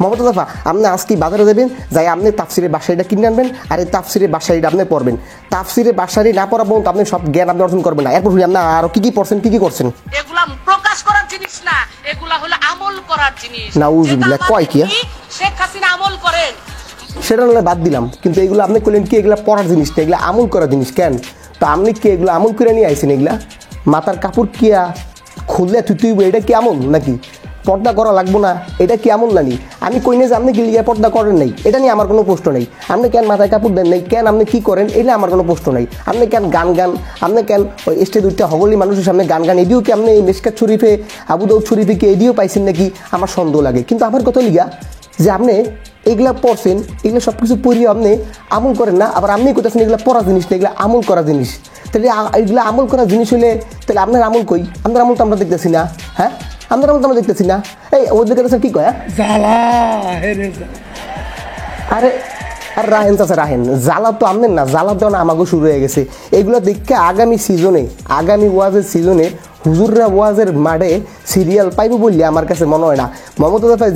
মমতাজ আপা, আপনি আজকে বাজারে যাবেন, যাই আপনি তাফসিরের বাসাইটা কিনে আনবেন, আর এই তাফসিরের বাসাইটা আপনি পড়বেন। তাফসিরের বাসারি না পড়া পর্যন্ত আপনি সব জ্ঞান আপনি অর্জন করবেন না। এরপর আপনি আরো কি পড়ছেন, কি করছেন? এগুলা প্রকাশ করার জিনিস না, এগুলা হলো আমল করার জিনিস। নাউজুবিল্লাহ, কয় কি? শেখ হাসিনা আমল করেন, সেটা হলে বাদ দিলাম, কিন্তু এগুলো আপনি করলেন কি এগুলা পড়ার জিনিস না, এগুলা আমল করার জিনিস। কেন তো আপনি কি এগুলো আমল করে নিয়ে আইছেন? এগুলা মাথার কাপড় কিয়া খুললে তুই এটা কি আমল নাকি? পর্দা করা লাগবো না, এটা কি আমল নানি? আমি কই না যে আপনি কি লিগা পর্দা করেন নাই, এটা নিয়ে আমার কোনো প্রশ্ন নেই। আপনি কেন মাথায় কাপড় দেন নাই, কেন আপনি কি করেন, এটা আমার কোনো প্রশ্ন নেই। আপনি কেন গান, আপনি কেন ওই স্টেজ দুইটা হগলি মানুষের সামনে গান, এদিও কি আপনি এই মিশকাত শরীফে, আবু দাউদ শরীফে কি এদিও পাইছেন নাকি? আমার সন্দেহ লাগে। কিন্তু আমার কথা লিগা যে আপনি এগুলা পড়ছেন, এগুলো সব কিছু পড়িয়ে আপনি আমল করেন না, আবার আপনি কোথাছেন এগুলো পড়া জিনিস না, এগুলো আমল করা জিনিস। তাহলে এগুলো আমল করা জিনিস হলে তাহলে আপনার আমল কই? আপনার আমল তো আমরা দেখতেছি না। হ্যাঁ, আপনার আমল তো আমরা দেখতেছি না। এই ওদের কাছে কি কয়? আরে আর রাহেন চাচা, রাহেন জ্বালা তো আমনেন না, জ্বালা তো আমাকেও শুরু হয়ে গেছে। এগুলো দেখে আগামী ওয়াজের সিজনে হুজুররা ওয়াজের মাঠে সিরিয়াল পাইব বললে আমার কাছে মনে হয় না। মমতাজ আপা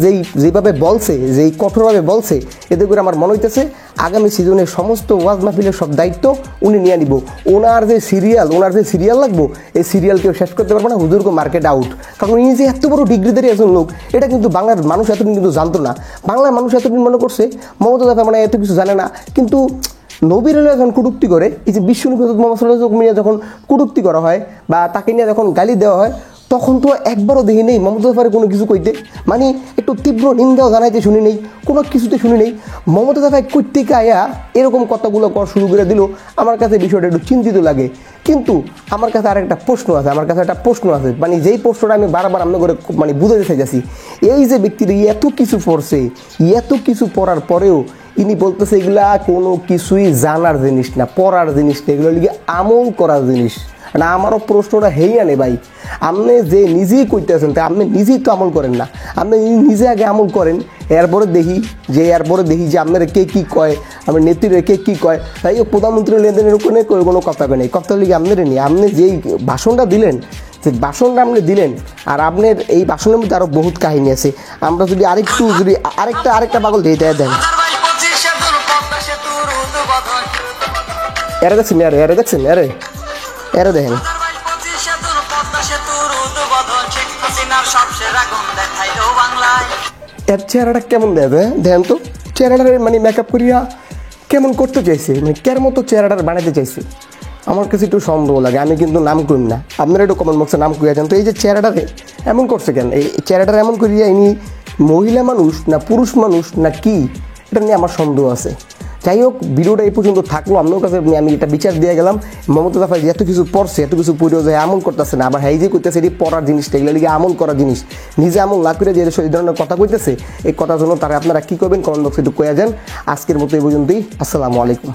যেভাবে বলছে, যেই কঠোরভাবে বলছে, এতে করে আমার মনে হইতেছে আগামী সিজনে সমস্ত ওয়াজ মাহফিলের সব দায়িত্ব উনি নিয়ে নিব। ওনার যে সিরিয়াল লাগবো, এই সিরিয়াল কেউ শেষ করতে পারবো না। হুজুরকে মার্কেট আউট। কারণ উনি যে এত বড় ডিগ্রিধারী একজন লোক, এটা কিন্তু বাংলার মানুষ এতদিন কিন্তু জানতো না। বাংলার মানুষ এতদিন মনে করছে মমতাজ আপা মানে এত কিছু জানে না। কিন্তু নবীর হলে যখন কটূক্তি করে, এই যে বিশ্ব নবী মোহাম্মদ সাল্লাল্লাহু আলাইহি ওয়াসাল্লাম যখন কটূক্তি করা হয় বা তাকে নিয়ে যখন গালি দেওয়া হয়, তখন তো একবারও দেখি নেই মমতাজ আপার কোনো কিছু কইতে, মানে একটু তীব্র নিন্দাও জানাইতে শুনি নেই, কোনো কিছুতে শুনি নেই। মমতাজ আপা কইতে আয়া এরকম কথাগুলো করা শুরু করে দিল, আমার কাছে বিষয়টা একটু চিন্তিত লাগে। কিন্তু আমার কাছে আর একটা প্রশ্ন আছে, মানে যেই প্রশ্নটা আমি বারবার আপনার করে মানে বুঝাতে চাইতেছি। এই যে ব্যক্তিটা এত কিছু পড়ছে, এত কিছু পড়ার পরেও ইনি বলতেছে এগুলা কোনো কিছুই জানার জিনিস না, পড়ার জিনিস না, এগুলো লিগে আমল করার জিনিস না। আমারও প্রশ্নটা হেই আনে ভাই, আপনি যে নিজেই কইতেছেন তা আপনি নিজেই তো আমল করেন না। আপনি নিজে আগে আমল করেন, এরপরে দেখি যে আপনারা কে কী কয়, আমার নেত্রীরা কে কী কয়। তাই প্রধানমন্ত্রী লেনদেনের উপরে কোনো কথা নেই, কথা লিগে আপনারা নিয়ে আপনি যেই ভাষণটা দিলেন, যে ভাষণটা আপনি দিলেন, আর আপনার এই ভাষণের মধ্যে আরও বহুত কাহিনী আছে। আমরা যদি আরেকটা পাগল দিয়ে দেন, এরা দেখছেন, এরা দেখেন এর চেহারাটা কেমন দেবে দেখেন তো। চেহারাটার মানে মেকআপ করিয়া কেমন করতে চাইছে, মানে কের মতো চেহারাটা বানাতে চাইছে, আমার কাছে একটু সন্দেহ লাগে। আমি কিন্তু নাম করি না, আপনারা একটু কমেন্ট বক্সে নাম করিয়া যান তো। এই যে চেহারাটারে এমন করছে কেন, এই চেহারাটা এমন করিয়া ইনি মহিলা মানুষ না পুরুষ মানুষ না কি, এটা নিয়ে আমার সন্দেহ আছে। যাই হোক, ভিডিওটা এই পর্যন্ত থাকলো। আপনার কাছে আমি এটা বিচার দিয়ে গেলাম। মমতাজ আপা যে এত কিছু পড়ছে, এত কিছু পড়েও যায় আমল করতেছে না, আবার হাই যে করতেছে এটি পড়ার জিনিসটা, এগুলো লিগে আমল করার জিনিস, নিজে আমল না করে যে এই ধরনের কথা কইতেছে, এই কথার জন্য তারা আপনারা কী করবেন কমেন্ট বক্সে একটু কয়ে যান। আজকের মতো এই পর্যন্তই। আসসালামু আলাইকুম।